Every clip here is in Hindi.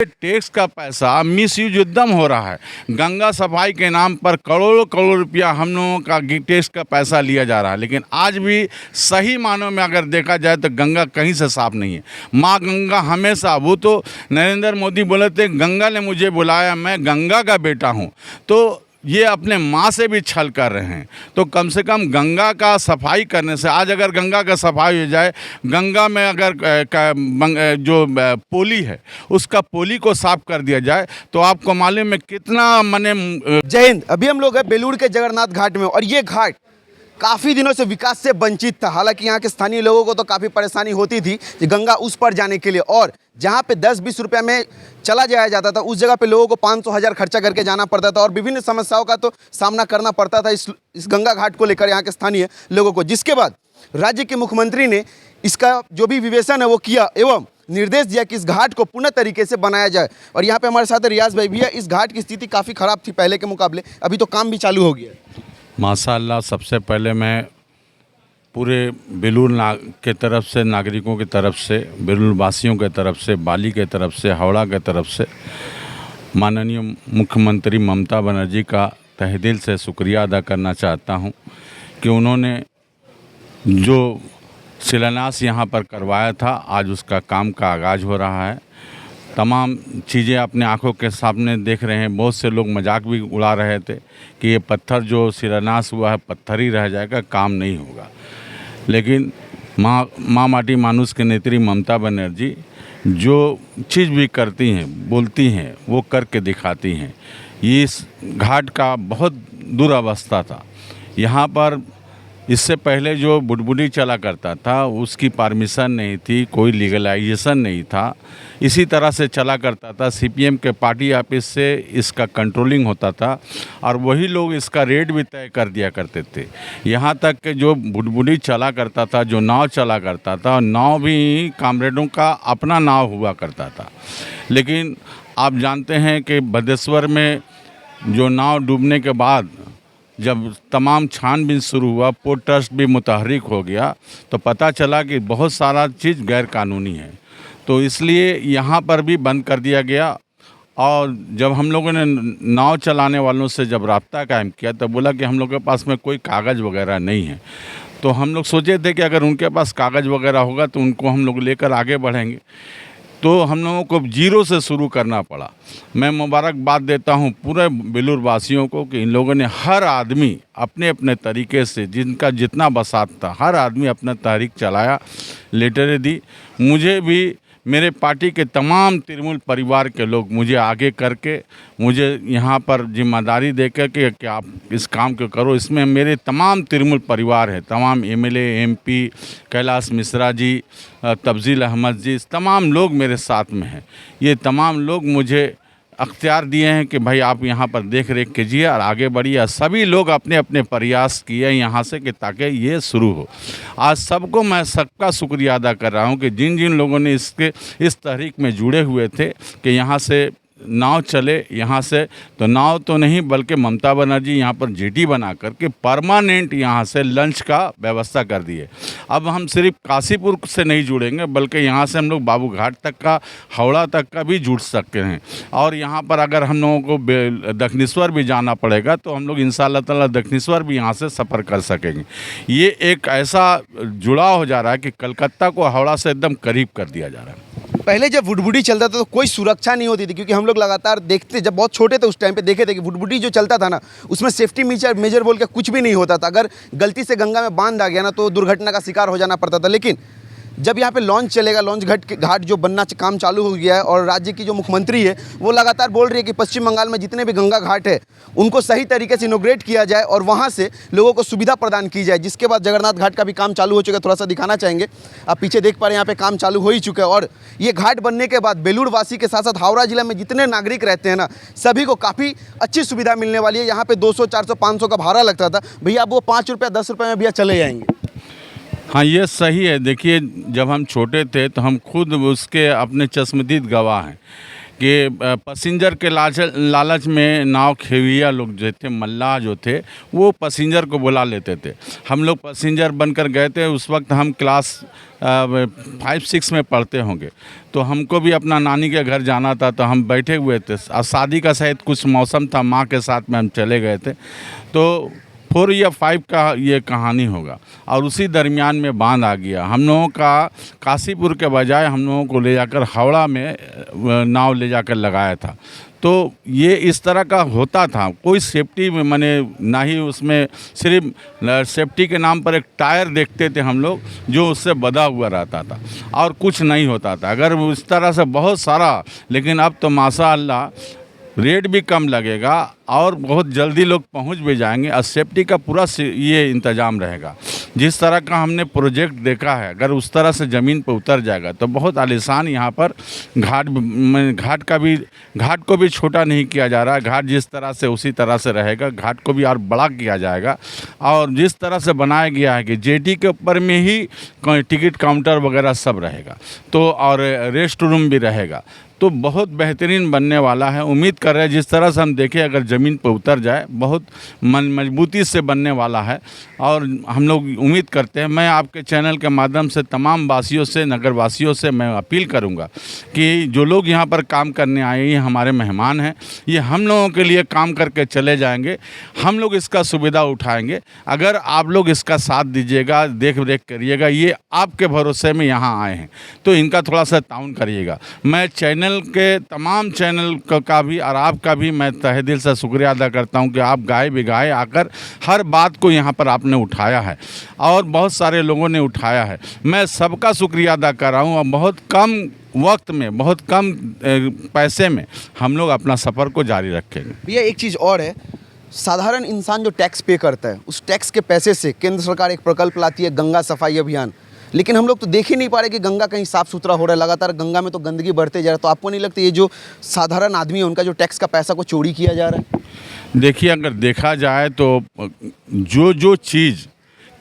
टैक्स का पैसा मिसयूज एकदम हो रहा है। गंगा सफाई के नाम पर करोड़ों करोड़ रुपया हम लोगों का टैक्स का पैसा लिया जा रहा है, लेकिन आज भी सही मानों में अगर देखा जाए तो गंगा कहीं से साफ नहीं है। माँ गंगा हमेशा, वो तो नरेंद्र मोदी बोले थे गंगा ने मुझे बुलाया, मैं गंगा का बेटा हूँ, तो ये अपने माँ से भी छल कर रहे हैं। तो कम से कम गंगा का सफाई करने से, आज अगर गंगा का सफाई हो जाए, गंगा में अगर जो पोली है उसका पोली को साफ कर दिया जाए तो आपको मालूम है कितना मने। जय हिंद। अभी हम लोग हैं बेलूर के जगन्नाथ घाट में और ये घाट काफ़ी दिनों से विकास से वंचित था। हालांकि यहाँ के स्थानीय लोगों को तो काफ़ी परेशानी होती थी कि गंगा उस पर जाने के लिए, और जहाँ पे 10-20 रुपये में चला जाया जाता था उस जगह पे लोगों को 500-1000 खर्चा करके जाना पड़ता था और विभिन्न समस्याओं का तो सामना करना पड़ता था इस गंगा घाट को लेकर यहाँ के स्थानीय लोगों को। जिसके बाद राज्य के मुख्यमंत्री ने इसका जो भी विवेचन है वो किया एवं निर्देश दिया कि इस घाट को पूर्ण तरीके से बनाया जाए। और यहाँ पे हमारे साथ रियाज भाई भी है। इस घाट की स्थिति काफ़ी ख़राब थी पहले के मुकाबले, अभी तो काम भी चालू हो गया है। माशाअल्लाह, सबसे पहले मैं पूरे बेलूर के तरफ से, नागरिकों की तरफ से, बेलूर वासियों के तरफ से, बाली के तरफ से, हावड़ा के तरफ से माननीय मुख्यमंत्री ममता बनर्जी का तहे दिल से शुक्रिया अदा करना चाहता हूं कि उन्होंने जो शिलान्यास यहाँ पर करवाया था, आज उसका काम का आगाज़ हो रहा है। तमाम चीज़ें अपने आंखों के सामने देख रहे हैं। बहुत से लोग मजाक भी उड़ा रहे थे कि ये पत्थर जो शिलान्यास हुआ है पत्थर ही रह जाएगा, काम नहीं होगा। लेकिन माँ माटी मानुष के नेत्री ममता बनर्जी जो चीज़ भी करती हैं, बोलती हैं, वो करके दिखाती हैं। इस घाट का बहुत दुरावस्था था। यहाँ पर इससे पहले जो बुडबुडी चला करता था उसकी परमिशन नहीं थी, कोई लीगलाइजेशन नहीं था, इसी तरह से चला करता था। सीपीएम के पार्टी ऑफिस से इसका कंट्रोलिंग होता था और वही लोग इसका रेट भी तय कर दिया करते थे। यहाँ तक कि जो बुडबुडी चला करता था, जो नाव चला करता था, नाव भी कामरेडों का अपना नाव हुआ करता था। लेकिन आप जानते हैं कि भदेश्वर में जो नाव डूबने के बाद जब तमाम छानबीन शुरू हुआ, पोर्ट ट्रस्ट भी मुतहर्रिक हो गया, तो पता चला कि बहुत सारा चीज़ गैर कानूनी है। तो इसलिए यहाँ पर भी बंद कर दिया गया। और जब हम लोगों ने नाव चलाने वालों से जब राब्ता कायम किया तो बोला कि हम लोग के पास में कोई कागज़ वगैरह नहीं है। तो हम लोग सोचे थे कि अगर उनके पास कागज़ वगैरह होगा तो उनको हम लोग लेकर आगे बढ़ेंगे। तो हम लोगों को जीरो से शुरू करना पड़ा। मैं मुबारकबाद देता हूं पूरे बेलूर वासियों को कि इन लोगों ने, हर आदमी अपने अपने तरीके से, जिनका जितना बसात था, हर आदमी अपना तहरीक चलाया, लेटरें दी। मुझे भी मेरे पार्टी के तमाम तृणमूल परिवार के लोग मुझे आगे करके, मुझे यहाँ पर जिम्मेदारी देकर कि आप इस काम को करो। इसमें मेरे तमाम तृणमूल परिवार है, तमाम एमएलए, एमपी, कैलाश मिश्रा जी, तफजील अहमद जी, तमाम लोग मेरे साथ में हैं। ये तमाम लोग मुझे अख्तियार दिए हैं कि भाई आप यहाँ पर देख रेख कीजिए और आगे बढ़िए। सभी लोग अपने अपने प्रयास किए यहाँ से कि ताकि ये शुरू हो। आज सबको मैं सबका शुक्रिया अदा कर रहा हूँ कि जिन जिन लोगों ने इस तहरीक में जुड़े हुए थे कि यहाँ से नाव चले। यहाँ से तो नाव तो नहीं बल्कि ममता बनर्जी यहाँ पर जेटी बना करके परमानेंट यहाँ से लंच का व्यवस्था कर दी है। अब हम सिर्फ काशीपुर से नहीं जुड़ेंगे बल्कि यहाँ से हम लोग बाबू घाट तक का, हावड़ा तक का भी जुड़ सकते हैं। और यहाँ पर अगर हम लोगों को दक्षिणेश्वर भी जाना पड़ेगा तो हम लोग इंशाअल्लाह ताला दक्षिणेश्वर भी यहाँ से सफ़र कर सकेंगे। ये एक ऐसा जुड़ाव हो जा रहा है कि कलकत्ता को हावड़ा से एकदम करीब कर दिया जा रहा है। पहले जब बुडबुडी चलता था तो कोई सुरक्षा नहीं होती थी, क्योंकि हम लोग लगातार देखते, जब बहुत छोटे थे उस टाइम पे देखे थे कि बुडबुडी जो चलता था ना उसमें सेफ्टी मेजर बोल के कुछ भी नहीं होता था। अगर गलती से गंगा में बांध आ गया ना तो दुर्घटना का शिकार हो जाना पड़ता था। लेकिन जब यहाँ पे लॉन्च चलेगा, लॉन्च घाट जो बनना काम चालू हो गया है और राज्य की जो मुख्यमंत्री है वो लगातार बोल रही है कि पश्चिम बंगाल में जितने भी गंगा घाट है उनको सही तरीके से इनोग्रेट किया जाए और वहाँ से लोगों को सुविधा प्रदान की जाए। जिसके बाद जगन्नाथ घाट का भी काम चालू हो चुका है, थोड़ा सा दिखाना चाहेंगे। आप पीछे देख पा रहे हैं, यहाँ पे काम चालू हो ही चुका है। और ये घाट बनने के बाद बेलूर वासी के साथ साथ हावड़ा जिला में जितने नागरिक रहते हैं ना, सभी को काफ़ी अच्छी सुविधा मिलने वाली है। यहाँ पे 200, 400, 500 का भाड़ा लगता था, भैया अब वो 5 रुपये 10 रुपये में भैया चले जाएंगे। हाँ, ये सही है। देखिए, जब हम छोटे थे तो हम खुद उसके अपने चश्मदीद गवाह हैं कि पैसेंजर के लालच में नाव खेविया लोग जो थे, मल्लाह जो थे, वो पैसेंजर को बुला लेते थे। हम लोग पैसेंजर बनकर गए थे, उस वक्त हम क्लास 5-6 में पढ़ते होंगे। तो हमको भी अपना नानी के घर जाना था, तो हम बैठे हुए थे और शादी का शायद कुछ मौसम था, माँ के साथ में हम चले गए थे। तो 4 या 5 का ये कहानी होगा और उसी दरमियान में बांध आ गया। हम लोगों का काशीपुर के बजाय हम लोगों को ले जाकर हावड़ा में नाव ले जाकर लगाया था। तो ये इस तरह का होता था, कोई सेफ्टी में माने ना ही उसमें, सिर्फ सेफ्टी के नाम पर एक टायर देखते थे हम लोग जो उससे बंधा हुआ रहता था और कुछ नहीं होता था। अगर इस तरह से बहुत सारा, लेकिन अब तो माशाअल्लाह रेट भी कम लगेगा और बहुत जल्दी लोग पहुंच भी जाएंगे और सेफ्टी का पूरा ये इंतज़ाम रहेगा। जिस तरह का हमने प्रोजेक्ट देखा है, अगर उस तरह से ज़मीन पर उतर जाएगा तो बहुत आलीशान यहाँ पर घाट को भी छोटा नहीं किया जा रहा है। घाट जिस तरह से उसी तरह से रहेगा, घाट को भी और बड़ा किया जाएगा। और जिस तरह से बनाया गया है कि जेटी के ऊपर में ही टिकट काउंटर वगैरह सब रहेगा, तो और रेस्ट रूम भी रहेगा, तो बहुत बेहतरीन बनने वाला है। उम्मीद कर रहे हैं जिस तरह से हम देखें, अगर ज़मीन पर उतर जाए बहुत मजबूती से बनने वाला है और हम लोग उम्मीद करते हैं। मैं आपके चैनल के माध्यम से तमाम वासियों से, नगर वासियों से मैं अपील करूंगा कि जो लोग यहाँ पर काम करने आए, ये हमारे मेहमान हैं, ये हम लोगों के लिए काम करके चले जाएंगे, हम लोग इसका सुविधा उठाएंगे। अगर आप लोग इसका साथ दीजिएगा, देख रेख करिएगा, ये आपके भरोसे में यहाँ आए हैं तो इनका थोड़ा सा ताउन करिएगा। मैं चैनल के तमाम चैनल का भी और आपका भी मैं तहे दिल से शुक्रिया अदा करता हूं कि आप गाए बिगाए आकर हर बात को यहां पर आपने उठाया है और बहुत सारे लोगों ने उठाया है। मैं सबका शुक्रिया अदा कर रहा हूं और बहुत कम वक्त में, बहुत कम पैसे में हम लोग अपना सफ़र को जारी रखेंगे। भैया एक चीज़ और है, साधारण इंसान जो टैक्स पे करता है, उस टैक्स के पैसे से केंद्र सरकार एक प्रकल्प लाती है, गंगा सफाई अभियान, लेकिन हम लोग तो देख ही नहीं पा रहे कि गंगा कहीं साफ़ सुथरा हो रहा है। लगातार गंगा में तो गंदगी बढ़ते जा रहा है। तो आपको नहीं लगता ये जो साधारण आदमी है उनका जो टैक्स का पैसा को चोरी किया जा रहा है? देखिए, अगर देखा जाए तो जो चीज़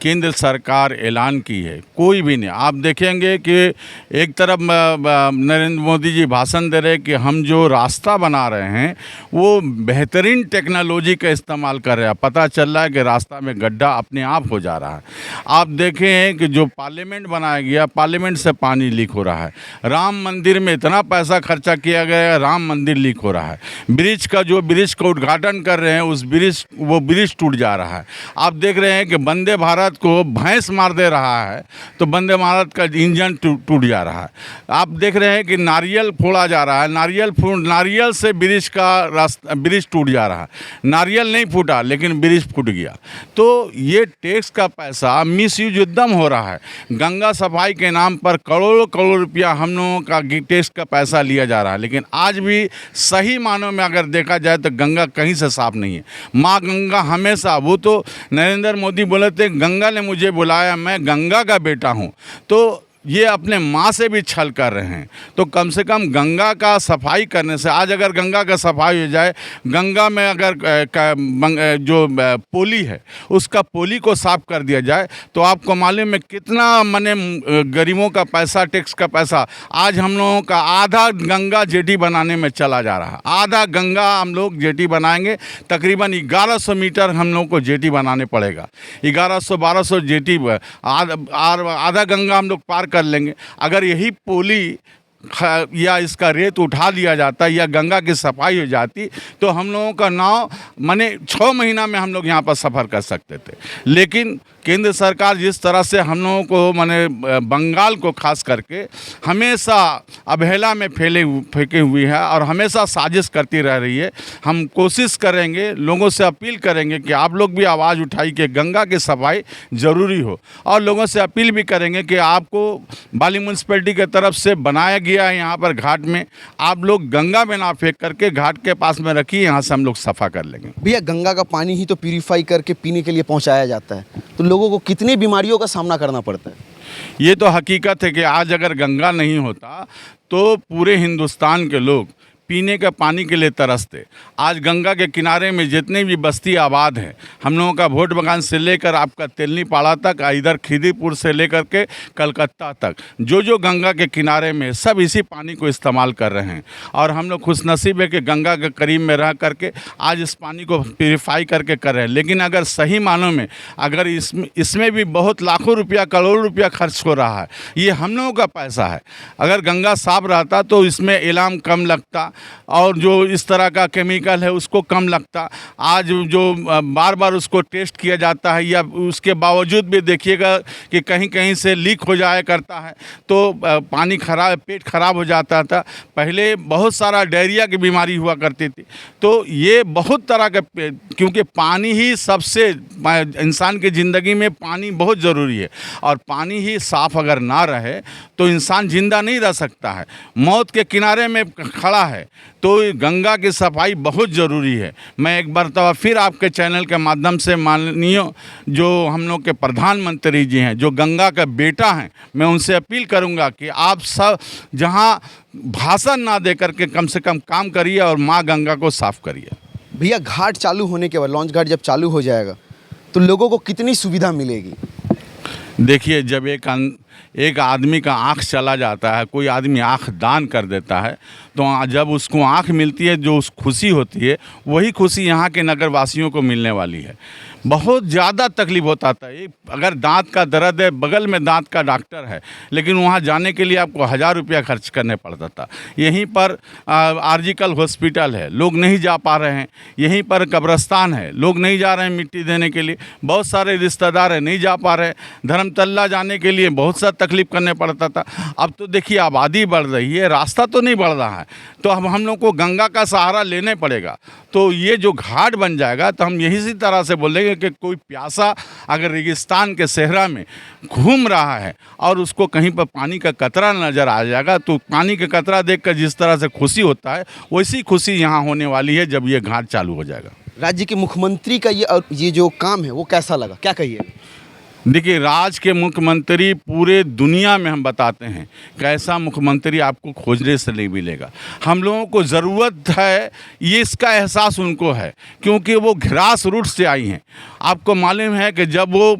केंद्र सरकार ऐलान की है, कोई भी नहीं। आप देखेंगे कि एक तरफ नरेंद्र मोदी जी भाषण दे रहे हैं कि हम जो रास्ता बना रहे हैं वो बेहतरीन टेक्नोलॉजी का इस्तेमाल कर रहे हैं। पता चल रहा है कि रास्ता में गड्ढा अपने आप हो जा रहा है। आप देखें कि जो पार्लियामेंट बनाया गया, पार्लियामेंट से पानी लीक हो रहा है। राम मंदिर में इतना पैसा खर्चा किया गया, राम मंदिर लीक हो रहा है। ब्रिज का उद्घाटन कर रहे हैं, वो ब्रिज टूट जा रहा है। आप देख रहे हैं कि वंदे भारत को भैंस मार दे रहा है तो वंदे भारत का इंजन टूट जा रहा है। आप देख रहे हैं कि नारियल फोड़ा जा रहा है, नारियल से ब्रिज टूट जा रहा है। नारियल नहीं फूटा लेकिन ब्रिज फूट गया। तो ये टैक्स का पैसा मिसयूज एकदम हो रहा है। गंगा सफाई के नाम पर करोड़ों रुपया हम लोगों का टैक्स का पैसा लिया जा रहा है, लेकिन आज भी सही मानों में अगर देखा जाए तो गंगा कहीं से साफ नहीं है। माँ गंगा हमेशा, वो तो नरेंद्र मोदी बोले थे गंगा ने मुझे बुलाया, मैं गंगा का बेटा हूँ। तो ये अपने माँ से भी छल कर रहे हैं। तो कम से कम गंगा का सफाई करने से, आज अगर गंगा का सफाई हो जाए, गंगा में अगर जो पोली है उसका पोली को साफ कर दिया जाए तो आपको मालूम है कितना मने गरीबों का पैसा, टैक्स का पैसा, आज हम लोगों का आधा गंगा जेटी बनाने में चला जा रहा है। आधा गंगा हम लोग जेटी बनाएंगे, तकरीबन 1100 मीटर हम लोग को जेटी बनाने पड़ेगा। 1100-1200 जेटी, आधा गंगा हम लोग पार कर लेंगे। अगर यही पोली या इसका रेत उठा लिया जाता या गंगा की सफाई हो जाती तो हम लोगों का नाव माने 6 महीना में हम लोग यहाँ पर सफ़र कर सकते थे। लेकिन केंद्र सरकार जिस तरह से हम लोगों को माने बंगाल को खास करके हमेशा अवहेला में फेंके हुई है और हमेशा साजिश करती रह रही है। हम कोशिश करेंगे, लोगों से अपील करेंगे कि आप लोग भी आवाज़ उठाई कि गंगा की सफाई ज़रूरी हो, और लोगों से अपील भी करेंगे कि आपको बाली म्यूनसिपैलिटी की तरफ से बनाया गया है यहाँ पर घाट में, आप लोग गंगा में ना फेंक करके घाट के पास में रखिए, यहाँ से हम लोग सफ़ा कर लेंगे। भैया गंगा का पानी ही तो प्यूरीफाई करके पीने के लिए पहुँचाया जाता है, तो लोगों को कितनी बीमारियों का सामना करना पड़ता है। ये तो हकीकत है कि आज अगर गंगा नहीं होता तो पूरे हिंदुस्तान के लोग पीने के पानी के लिए तरसते। आज गंगा के किनारे में जितनी भी बस्ती आबाद है, हम लोगों का वोट बगान से लेकर आपका तेलनी पाड़ा तक, इधर खिदीपुर से लेकर के कलकत्ता तक, जो गंगा के किनारे में सब इसी पानी को इस्तेमाल कर रहे हैं। और हम लोग खुशनसीब है कि गंगा के करीब में रह करके आज इस पानी को प्यूरिफाई करके कर रहे हैं। लेकिन अगर सही मानों में अगर इसमें भी बहुत लाखों रुपया, करोड़ों रुपया खर्च हो रहा है, ये हम लोगों का पैसा है। अगर गंगा साफ रहता तो इसमें इलाम कम लगता और जो इस तरह का केमिकल है उसको कम लगता। आज जो बार बार उसको टेस्ट किया जाता है, या उसके बावजूद भी देखिएगा कि कहीं कहीं से लीक हो जाया करता है, तो पानी खराब, पेट खराब हो जाता था। पहले बहुत सारा डायरिया की बीमारी हुआ करती थी। तो ये बहुत तरह के, क्योंकि पानी ही सबसे, इंसान की ज़िंदगी में पानी बहुत ज़रूरी है, और पानी ही साफ़ अगर ना रहे तो इंसान ज़िंदा नहीं रह सकता है, मौत के किनारे में खड़ा है। तो गंगा की सफाई बहुत ज़रूरी है। मैं एक मरतबा फिर आपके चैनल के माध्यम से माननीय जो हम लोग के प्रधानमंत्री जी हैं, जो गंगा का बेटा हैं, मैं उनसे अपील करूंगा कि आप सब जहां भाषण ना दे करके कम से कम काम करिए और माँ गंगा को साफ़ करिए। भैया, घाट चालू होने के बाद, लॉन्च घाट जब चालू हो जाएगा तो लोगों को कितनी सुविधा मिलेगी? देखिए, जब एक आदमी का आँख चला जाता है, कोई आदमी आँख दान कर देता है, तो जब उसको आँख मिलती है, जो उस खुशी होती है, वही खुशी यहाँ के नगरवासियों को मिलने वाली है। बहुत ज़्यादा तकलीफ़ होता था। अगर दांत का दर्द है, बगल में दांत का डॉक्टर है, लेकिन वहाँ जाने के लिए आपको 1000 रुपया खर्च करने पड़ता था। यहीं पर आर्जिकल हॉस्पिटल है, लोग नहीं जा पा रहे हैं। यहीं पर कब्रस्तान है, लोग नहीं जा रहे हैं मिट्टी देने के लिए। बहुत सारे रिश्तेदार हैं, नहीं जा पा रहे हैं। धर्मतल्ला जाने के लिए बहुत सा तकलीफ़ करने पड़ता था। अब तो देखिए, आबादी बढ़ रही है, रास्ता तो नहीं बढ़ रहा है, तो अब हम लोग को गंगा का सहारा लेने पड़ेगा। तो ये जो घाट बन जाएगा, तो हम यही सी तरह से बोलेंगे कि कोई प्यासा अगर रेगिस्तान के सहरा में घूम रहा है और उसको कहीं पर पानी का कतरा नज़र आ जाएगा, तो पानी का कतरा देखकर जिस तरह से खुशी होता है, वैसी खुशी यहाँ होने वाली है जब ये घाट चालू हो जाएगा। राज्य के मुख्यमंत्री का ये जो काम है वो कैसा लगा, क्या कहिए? देखिए, राज्य के मुख्यमंत्री पूरे दुनिया में हम बताते हैं कि ऐसा मुख्यमंत्री आपको खोजने से नहीं मिलेगा। हम लोगों को ज़रूरत है, ये इसका एहसास उनको है, क्योंकि वो ग्रास रूट से आई हैं। आपको मालूम है कि जब वो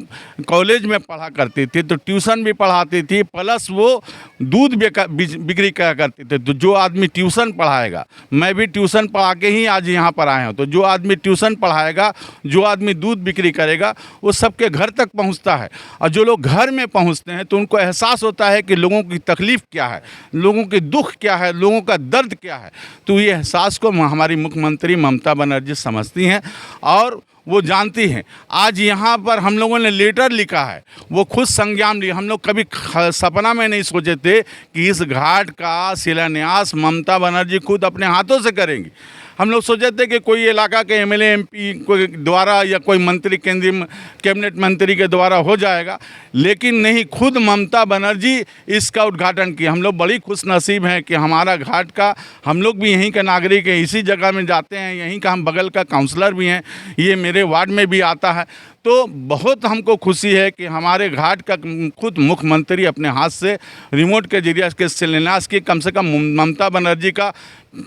कॉलेज में पढ़ा करती थी तो ट्यूशन भी पढ़ाती थी, प्लस वो दूध बिक्री करा करती थी। तो जो आदमी ट्यूशन पढ़ाएगा, मैं भी ट्यूशन पढ़ा के ही आज यहाँ पर आया हूँ, तो जो आदमी ट्यूशन पढ़ाएगा, जो आदमी दूध बिक्री करेगा, वो सबके घर तक पहुँचता है। और जो लोग घर में पहुंचते हैं तो उनको एहसास होता है कि लोगों की तकलीफ़ क्या है, लोगों के दुख क्या है, लोगों का दर्द क्या है। तो ये एहसास को हमारी मुख्यमंत्री ममता बनर्जी समझती हैं और वो जानती हैं। आज यहाँ पर हम लोगों ने लेटर लिखा है, वो खुद संज्ञान लिया। हम लोग कभी सपना में नहीं सोचे थे कि इस घाट का शिलान्यास ममता बनर्जी खुद अपने हाथों से करेंगी। हम लोग सोचे थे कि कोई इलाका के एमएलए एमपी कोई द्वारा या कोई मंत्री, केंद्रीय कैबिनेट मंत्री के द्वारा हो जाएगा, लेकिन नहीं, खुद ममता बनर्जी इसका उद्घाटन किया। हम लोग बड़ी खुशनसीब हैं कि हमारा घाट का, हम लोग भी यहीं के नागरिक हैं, इसी जगह में जाते हैं, यहीं का हम बगल का काउंसलर भी हैं, ये मेरे वार्ड में भी आता है। तो बहुत हमको खुशी है कि हमारे घाट का खुद मुख्यमंत्री अपने हाथ से रिमोट के जरिए इसके शिलान्यास की, कम से कम ममता बनर्जी का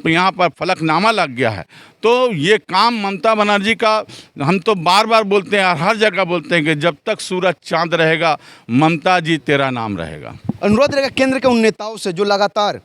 यहाँ पर फलकनामा लग गया है। तो ये काम ममता बनर्जी का, हम तो बार बार बोलते हैं और हर जगह बोलते हैं कि जब तक सूरज चांद रहेगा, ममता जी तेरा नाम रहेगा। अनुरोध रहेगा केंद्र के उन नेताओं से जो लगातार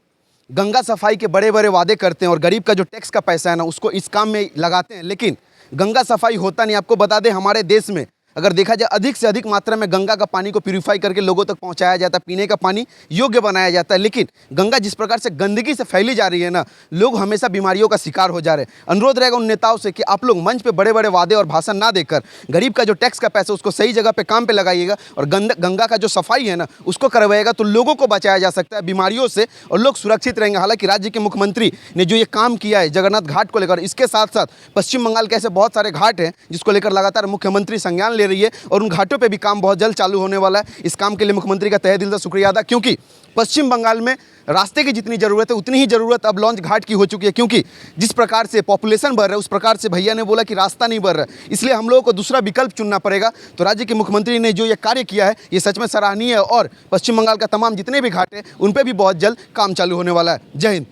गंगा सफाई के बड़े बड़े वादे करते हैं और गरीब का जो टैक्स का पैसा है ना, उसको इस काम में लगाते हैं, लेकिन गंगा सफाई होता नहीं। आपको बता दें, हमारे देश में अगर देखा जाए अधिक से अधिक मात्रा में गंगा का पानी को प्यूरिफाई करके लोगों तक पहुंचाया जाता है, पीने का पानी योग्य बनाया जाता है, लेकिन गंगा जिस प्रकार से गंदगी से फैली जा रही है ना, लोग हमेशा बीमारियों का शिकार हो जा रहे हैं। अनुरोध रहेगा उन नेताओं से कि आप लोग मंच पे बड़े बड़े वादे और भाषण ना देकर गरीब का जो टैक्स का पैसा उसको सही जगह पे काम पे लगाइएगा और गंगा का जो सफाई है ना उसको करवाइएगा, तो लोगों को बचाया जा सकता है बीमारियों से और लोग सुरक्षित रहेंगे। हालांकि राज्य के मुख्यमंत्री ने जो ये काम किया है जगन्नाथ घाट को लेकर, इसके साथ साथ पश्चिम बंगाल के ऐसे बहुत सारे घाट हैं जिसको लेकर लगातार मुख्यमंत्री संज्ञान ले रही है और उन घाटों पे भी काम बहुत जल्द चालू होने वाला है। इस काम के लिए मुख्यमंत्री का तहे दिल से शुक्रिया अदा, क्योंकि पश्चिम बंगाल में रास्ते की जितनी ज़रूरत है उतनी ही ज़रूरत अब लॉन्च घाट की हो चुकी है, क्योंकि जिस प्रकार से पॉपुलेशन बढ़ रहा है उस प्रकार से भैया ने बोला कि रास्ता नहीं बढ़ रहा है, इसलिए हम लोगों को दूसरा विकल्प चुनना पड़ेगा। तो राज्य के मुख्यमंत्री ने जो ये कार्य किया है ये सच में सराहनीय है और पश्चिम बंगाल का तमाम जितने भी घाट हैं उन पर भी बहुत जल्द काम चालू होने वाला है। जय हिंद।